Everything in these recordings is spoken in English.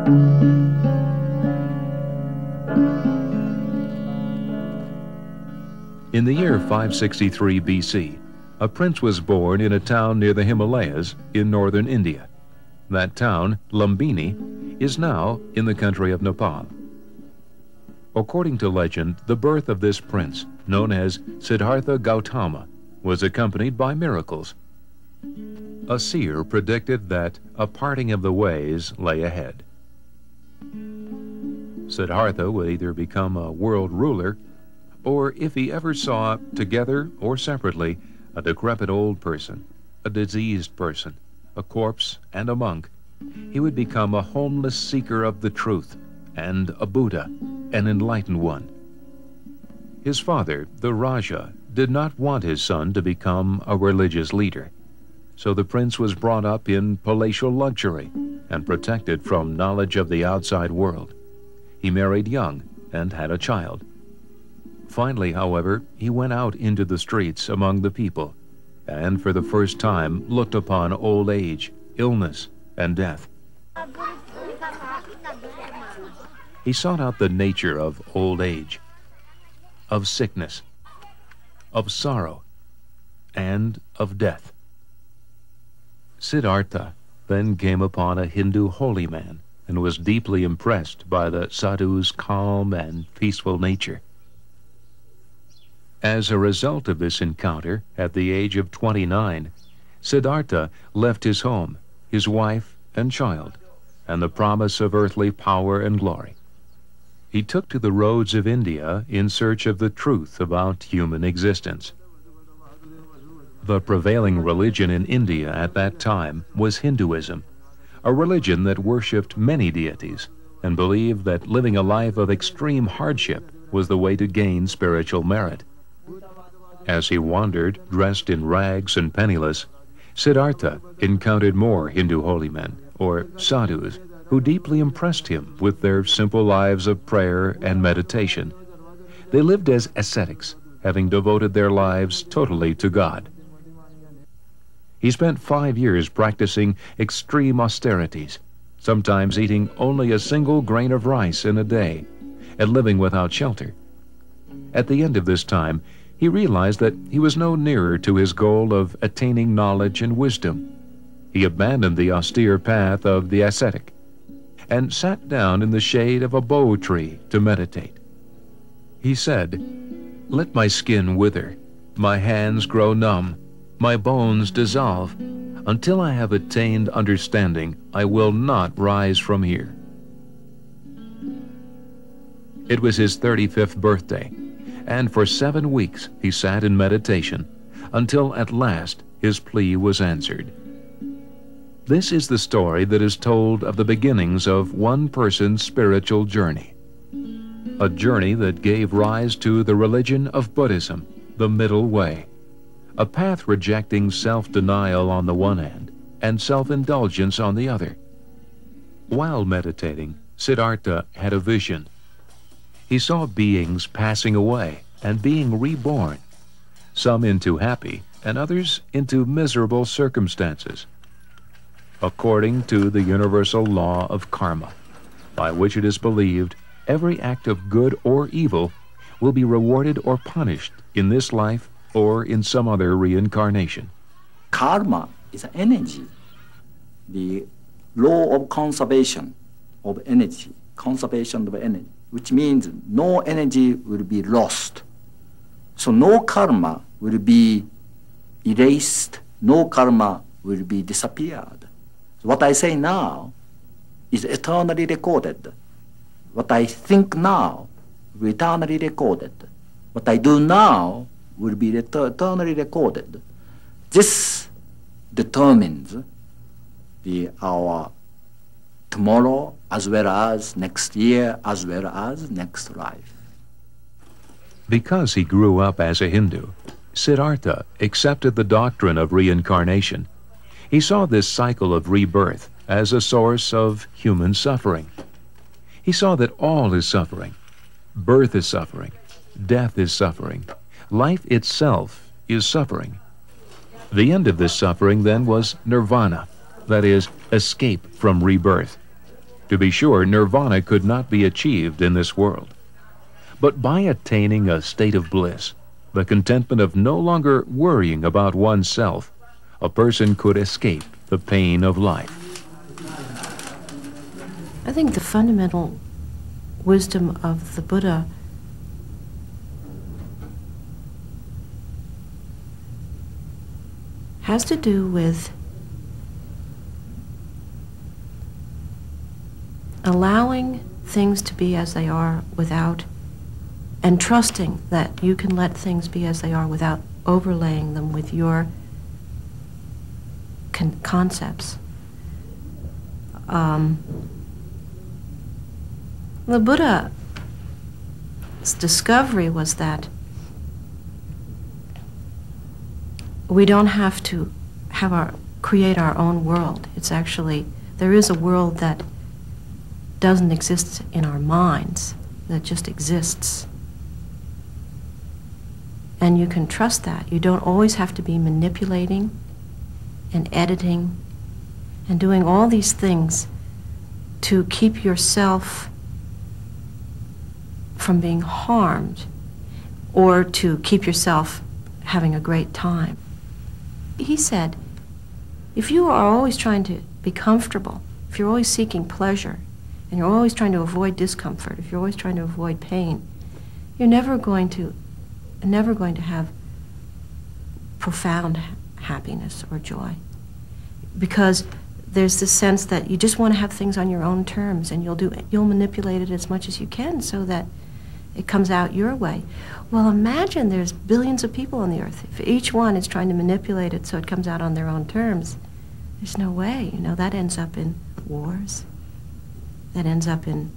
In the year 563 BC, a prince was born in a town near the Himalayas in northern India. That town, Lumbini, is now in the country of Nepal. According to legend, the birth of this prince, known as Siddhartha Gautama, was accompanied by miracles. A seer predicted that a parting of the ways lay ahead. Siddhartha would either become a world ruler, or if he ever saw, together or separately, a decrepit old person, a diseased person, a corpse, and a monk, he would become a homeless seeker of the truth and a Buddha, an enlightened one. His father, the Raja, did not want his son to become a religious leader, so the prince was brought up in palatial luxury and protected from knowledge of the outside world. He married young and had a child. Finally, however, he went out into the streets among the people and for the first time looked upon old age, illness, and death. He sought out the nature of old age, of sickness, of sorrow, and of death. Siddhartha then came upon a Hindu holy man and was deeply impressed by the sadhu's calm and peaceful nature. As a result of this encounter, at the age of 29, Siddhartha left his home, his wife and child, and the promise of earthly power and glory. He took to the roads of India in search of the truth about human existence. The prevailing religion in India at that time was Hinduism, a religion that worshipped many deities and believed that living a life of extreme hardship was the way to gain spiritual merit. As he wandered, dressed in rags and penniless, Siddhartha encountered more Hindu holy men, or sadhus, who deeply impressed him with their simple lives of prayer and meditation. They lived as ascetics, having devoted their lives totally to God. He spent 5 years practicing extreme austerities, sometimes eating only a single grain of rice in a day, and living without shelter. At the end of this time, he realized that he was no nearer to his goal of attaining knowledge and wisdom. He abandoned the austere path of the ascetic and sat down in the shade of a bo tree to meditate. He said, "Let my skin wither, my hands grow numb, my bones dissolve. Until I have attained understanding, I will not rise from here." It was his 35th birthday, and for 7 weeks he sat in meditation until at last his plea was answered. This is the story that is told of the beginnings of one person's spiritual journey, a journey that gave rise to the religion of Buddhism, the middle way, a path rejecting self-denial on the one hand and self-indulgence on the other. While meditating, Siddhartha had a vision. He saw beings passing away and being reborn, some into happy and others into miserable circumstances. According to the universal law of karma, by which it is believed every act of good or evil will be rewarded or punished in this life or in some other reincarnation. Karma is energy, the law of conservation of energy, which means no energy will be lost. So no karma will be erased, no karma will be disappeared. So what I say now is eternally recorded. What I think now will be eternally recorded. What I do now will be eternally recorded. This determines our tomorrow as well as next year as well as next life. Because he grew up as a Hindu, Siddhartha accepted the doctrine of reincarnation. He saw this cycle of rebirth as a source of human suffering. He saw that all is suffering. Birth is suffering. Death is suffering. Life itself is suffering. The end of this suffering then was nirvana, that is, escape from rebirth. To be sure, nirvana could not be achieved in this world. But by attaining a state of bliss, the contentment of no longer worrying about oneself, a person could escape the pain of life. I think the fundamental wisdom of the Buddha has to do with allowing things to be as they are without, and trusting that you can let things be as they are without overlaying them with your concepts. The Buddha's discovery was that we don't have to create our own world. It's actually, there is a world that doesn't exist in our minds, that just exists. And you can trust that. You don't always have to be manipulating and editing and doing all these things to keep yourself from being harmed or to keep yourself having a great time. He said, if you are always trying to be comfortable, if you're always seeking pleasure, and you're always trying to avoid discomfort, if you're always trying to avoid pain, you're never going to have profound happiness or joy. Because there's this sense that you just want to have things on your own terms, and you'll manipulate it as much as you can so that it comes out your way. Well, imagine there's billions of people on the earth. If each one is trying to manipulate it so it comes out on their own terms, there's no way. You know, that ends up in wars. That ends up in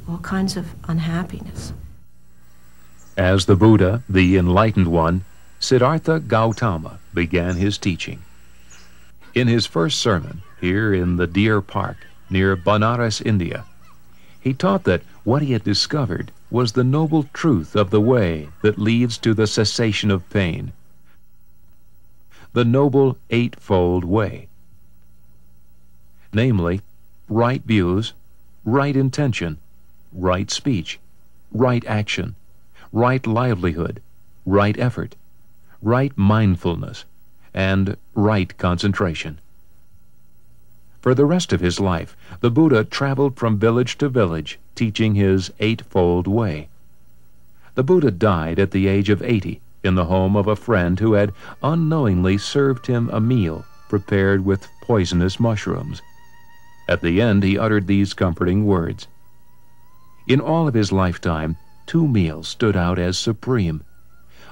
all kinds of unhappiness. As the Buddha, the enlightened one, Siddhartha Gautama began his teaching. In his first sermon, here in the Deer Park, near Banaras, India, he taught that what he had discovered was the noble truth of the way that leads to the cessation of pain. The noble eightfold way. Namely, right views, right intention, right speech, right action, right livelihood, right effort, right mindfulness, and right concentration. For the rest of his life, the Buddha traveled from village to village, teaching his eightfold way. The Buddha died at the age of 80 in the home of a friend who had unknowingly served him a meal prepared with poisonous mushrooms. At the end, he uttered these comforting words. In all of his lifetime, 2 meals stood out as supreme.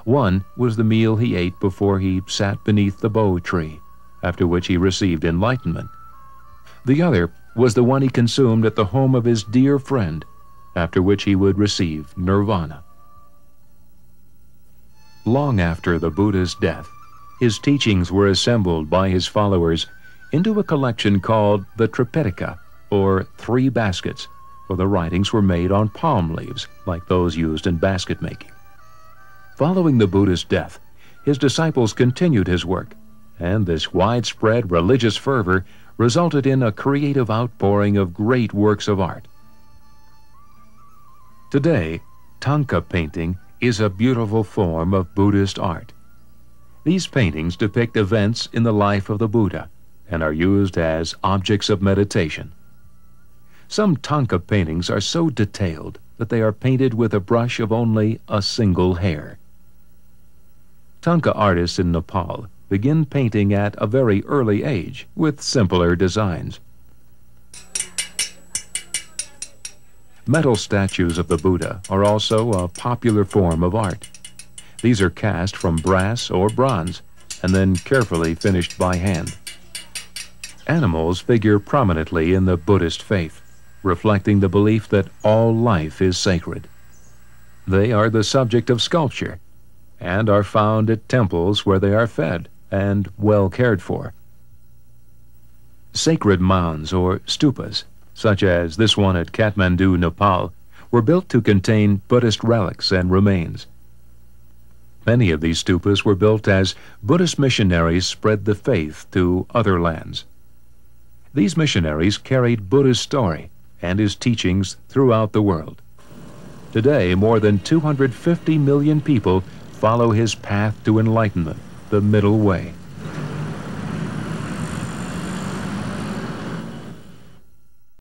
One was the meal he ate before he sat beneath the Bo tree, after which he received enlightenment. The other was the one he consumed at the home of his dear friend, after which he would receive nirvana. Long after the Buddha's death, his teachings were assembled by his followers into a collection called the Tripitaka, or 3 baskets, for the writings were made on palm leaves, like those used in basket making. Following the Buddha's death, his disciples continued his work, and this widespread religious fervor resulted in a creative outpouring of great works of art. Today, Thangka painting is a beautiful form of Buddhist art. These paintings depict events in the life of the Buddha and are used as objects of meditation. Some Thangka paintings are so detailed that they are painted with a brush of only a single hair. Thangka artists in Nepal begin painting at a very early age with simpler designs. Metal statues of the Buddha are also a popular form of art. These are cast from brass or bronze and then carefully finished by hand. Animals figure prominently in the Buddhist faith, reflecting the belief that all life is sacred. They are the subject of sculpture and are found at temples where they are fed and well cared for. Sacred mounds or stupas, such as this one at Kathmandu, Nepal, were built to contain Buddhist relics and remains. Many of these stupas were built as Buddhist missionaries spread the faith to other lands. These missionaries carried Buddha's story and his teachings throughout the world. Today, more than 250 million people follow his path to enlightenment, the middle way.